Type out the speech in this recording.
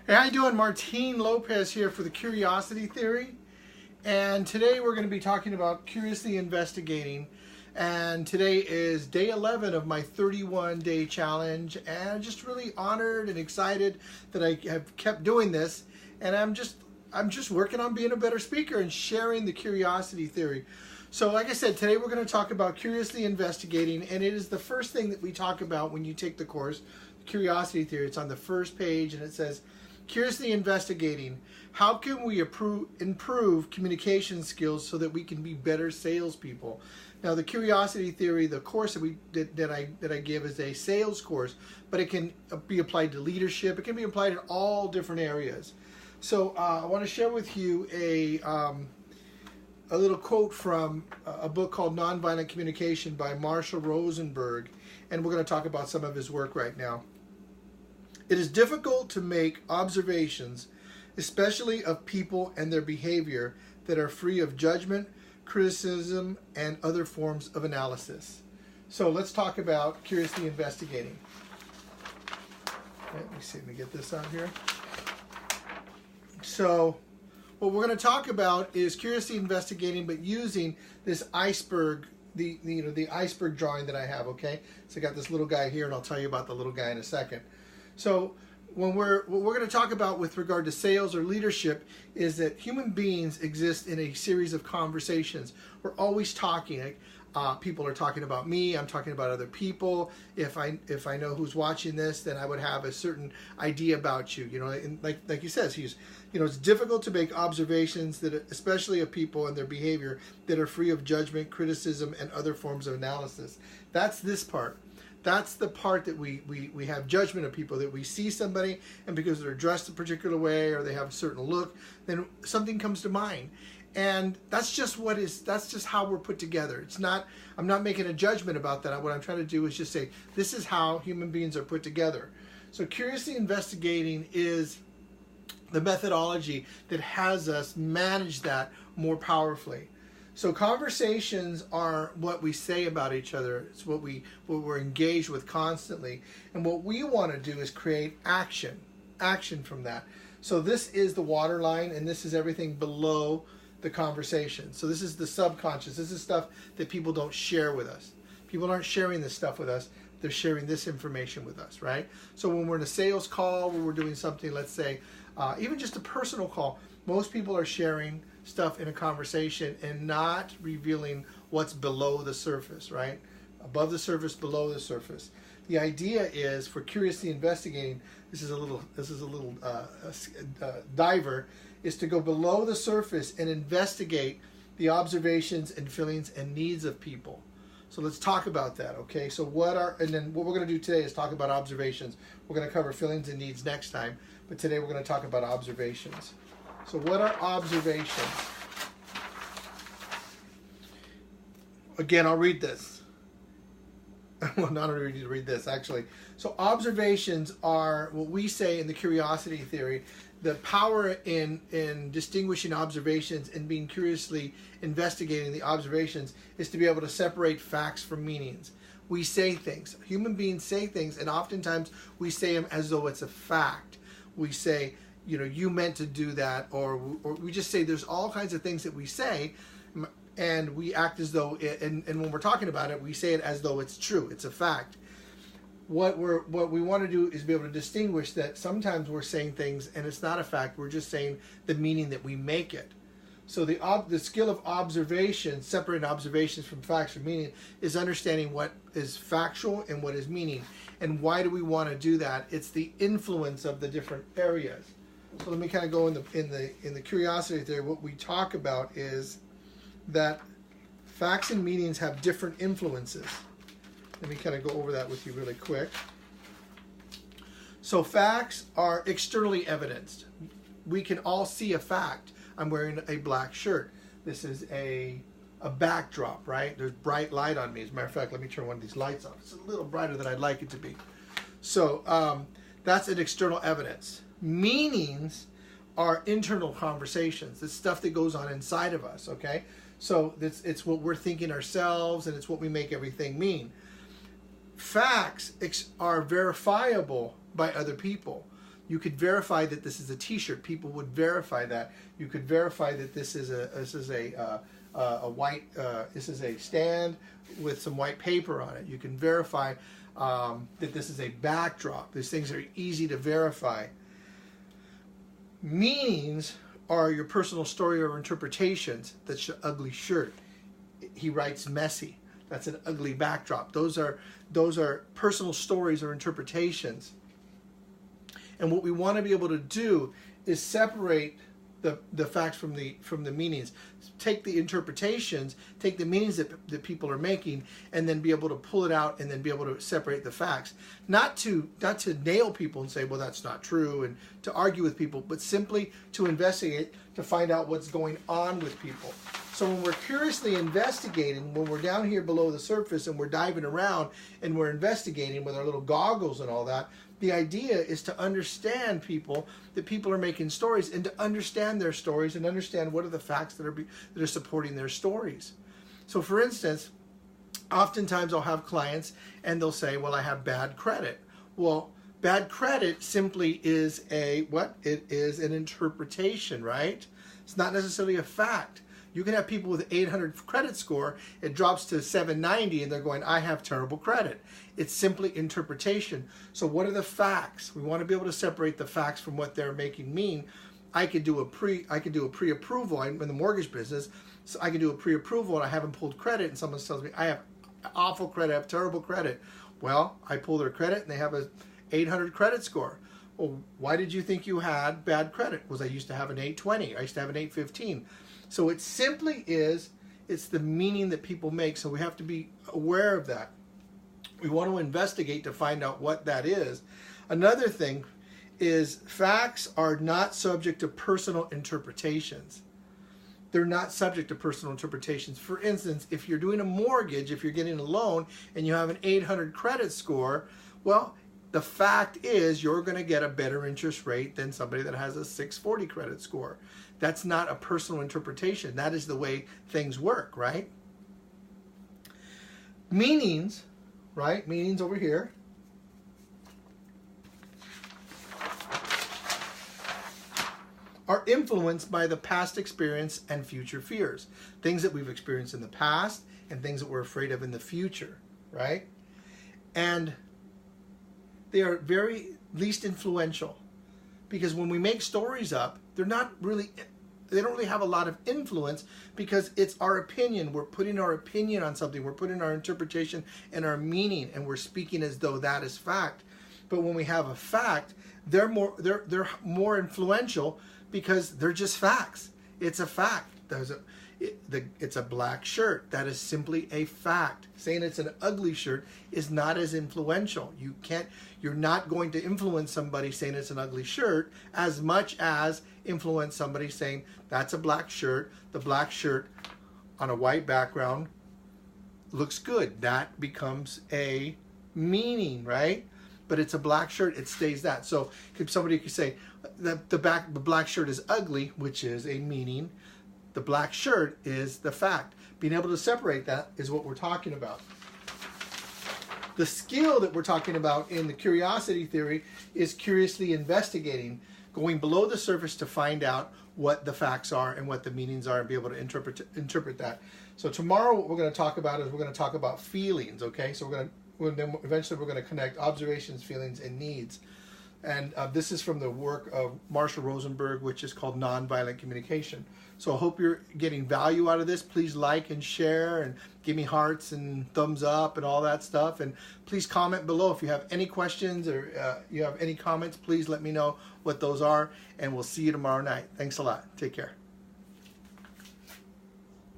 Hey, how you doing? Martin Lopez here for the Curiosity Theory. And today we're going to be talking about curiously investigating. And today is day 11 of my 31-day challenge. And I'm just really honored and excited that I have kept doing this. And I'm just working on being a better speaker and sharing the Curiosity Theory. So like I said, today we're going to talk about curiously investigating, and it is the first thing that we talk about when you take the course, the Curiosity Theory. It's on the first page, and it says, curiously investigating, how can we improve communication skills so that we can be better salespeople? Now, the Curiosity Theory, the course that I give is a sales course, but it can be applied to leadership. It can be applied in all different areas. So I want to share with you a little quote from a book called Nonviolent Communication by Marshall Rosenberg, and we're going to talk about some of his work right now. It is difficult to make observations, especially of people and their behavior, that are free of judgment, criticism, and other forms of analysis. So let's talk about curiously investigating. Let me see, let me get this out here. So what we're going to talk about is curiously investigating, but using this iceberg, the iceberg drawing that I have. Okay, so I got this little guy here, and I'll tell you about the little guy in a second. So what we're going to talk about with regard to sales or leadership is that human beings exist in a series of conversations. We're always talking. People are talking about me. I'm talking about other people. If I know who's watching this, then I would have a certain idea about you. You know, and like he says, it's difficult to make observations that, especially of people and their behavior, that are free of judgment, criticism, and other forms of analysis. That's this part. That's the part that we have judgment of people, that we see somebody, and because they're dressed a particular way or they have a certain look, then something comes to mind. And that's just how we're put together. I'm not making a judgment about that. What I'm trying to do is just say, this is how human beings are put together. So curiously investigating is the methodology that has us manage that more powerfully. So conversations are what we say about each other. It's what we're engaged with constantly. And what we want to do is create action from that. So this is the waterline, and this is everything below the conversation. So this is the subconscious. This is stuff that people don't share with us. People aren't sharing this stuff with us. They're sharing this information with us, right? So when we're in a sales call, when we're doing something, let's say, even just a personal call, most people are sharing stuff in a conversation and not revealing what's below the surface, right? Above the surface, below the surface. The idea is, for curiously investigating, this is a little diver, is to go below the surface and investigate the observations and feelings and needs of people. So let's talk about that, okay? So and then what we're going to do today is talk about observations. We're going to cover feelings and needs next time, but today we're going to talk about observations. So what are observations? Again, I'll read this. Well, not only need to read this, actually. So observations are what we say in the Curiosity Theory. The power in distinguishing observations and being curiously investigating the observations is to be able to separate facts from meanings. We say things. Human beings say things, and oftentimes we say them as though it's a fact. We say, you meant to do that, or we just say, there's all kinds of things that we say, and we act as though and when we're talking about it, we say it as though it's true, it's a fact. What we want to do is be able to distinguish that sometimes we're saying things and it's not a fact, we're just saying the meaning that we make it. So the skill of observation, separating observations from facts from meaning, is understanding what is factual and what is meaning. And why do we want to do that? It's the influence of the different areas. So let me kind of go in the Curiosity Theory. What we talk about is that facts and meanings have different influences. Let me kind of go over that with you really quick. So facts are externally evidenced. We can all see a fact. I'm wearing a black shirt. This is a backdrop, right? There's bright light on me. As a matter of fact, let me turn one of these lights off. It's a little brighter than I'd like it to be. So that's an external evidence. Meanings are internal conversations. It's stuff that goes on inside of us, okay? So it's what we're thinking ourselves, and it's what we make everything mean. Facts are verifiable by other people. You could verify that this is a T-shirt. People would verify that. You could verify that this is a white. This is a stand with some white paper on it. You can verify that this is a backdrop. These things are easy to verify. Meanings are your personal story or interpretations. That's your ugly shirt. He writes messy. That's an ugly backdrop. Those are personal stories or interpretations. And what we want to be able to do is separate the facts from the meanings. Take the interpretations, take the meanings that people are making, and then be able to pull it out and then be able to separate the facts. Not to nail people and say, well, that's not true, and to argue with people, but simply to investigate, to find out what's going on with people. So when we're curiously investigating, when we're down here below the surface and we're diving around and we're investigating with our little goggles and all that, the idea is to understand people, that people are making stories, and to understand their stories and understand what are the facts that are supporting their stories. So for instance, oftentimes I'll have clients and they'll say, well, I have bad credit. Well, bad credit simply is what? It is an interpretation, right? It's not necessarily a fact. You can have people with 800 credit score, it drops to 790 and they're going, I have terrible credit. It's simply interpretation. So what are the facts? We want to be able to separate the facts from what they're making mean. I could do a pre-approval. I'm in the mortgage business, so I can do a pre-approval and I haven't pulled credit and someone tells me I have awful credit, I have terrible credit. Well, I pull their credit and they have a 800 credit score. Well, why did you think you had bad credit? Was I used to have an 820. I used to have an 815. So it simply is, it's the meaning that people make. So we have to be aware of that. We want to investigate to find out what that is. Another thing is facts are not subject to personal interpretations. They're not subject to personal interpretations. For instance, if you're doing a mortgage, if you're getting a loan and you have an 800 credit score, well, the fact is you're going to get a better interest rate than somebody that has a 640 credit score. That's not a personal interpretation. That is the way things work, right? Meanings, right? Meanings over here. Are influenced by the past experience and future fears. Things that we've experienced in the past and things that we're afraid of in the future, right? And they are very least influential, because when we make stories up, they don't really have a lot of influence, because it's our opinion. We're putting our opinion on something. We're putting our interpretation and our meaning, and we're speaking as though that is fact. But when we have a fact, they're more influential, because they're just facts. It's a fact. It's a black shirt. That is simply a fact. Saying it's an ugly shirt is not as influential. You're not going to influence somebody saying it's an ugly shirt as much as influence somebody saying that's a black shirt. The black shirt on a white background looks good. That becomes a meaning, right? But it's a black shirt, it stays that. So somebody could say the black shirt is ugly, which is a meaning. The black shirt is the fact. Being able to separate that is what we're talking about. The skill that we're talking about in the curiosity theory is curiously investigating, going below the surface to find out what the facts are and what the meanings are, and be able to interpret that. So tomorrow what we're going to talk about is we're going to talk about feelings, okay? So eventually we're going to connect observations, feelings, and needs. And this is from the work of Marshall Rosenberg, which is called Nonviolent Communication. So I hope you're getting value out of this. Please like and share and give me hearts and thumbs up and all that stuff. And please comment below if you have any questions or you have any comments. Please let me know what those are. And we'll see you tomorrow night. Thanks a lot. Take care.